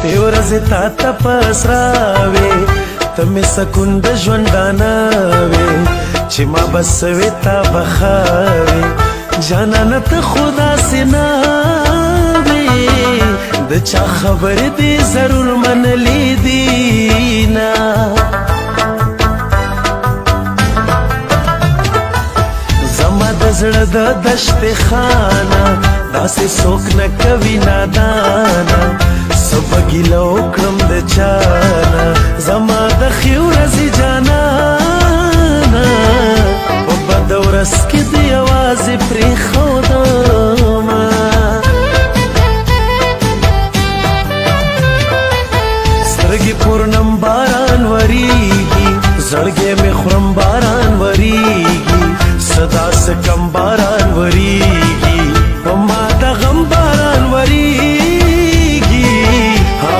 شپې ورځې تا ته پسراوې ته مې سکون د ژوندانه وې چې ما بس وې تا بخاوې جانانه ته خو داسې نه وې د چا خبرې دې ضرور منلې دي نه زما د زړه د دشتې خانه داسې څوک نه کوي نادانه څه به ګیله وکړم د چانه زما د ښې ورځې جانانه په بده ورځ کې دې یوازې پرېښودمه سترګې پورنم باران وریږي زړګی مې خورم باران وریږي صدا څه کم باران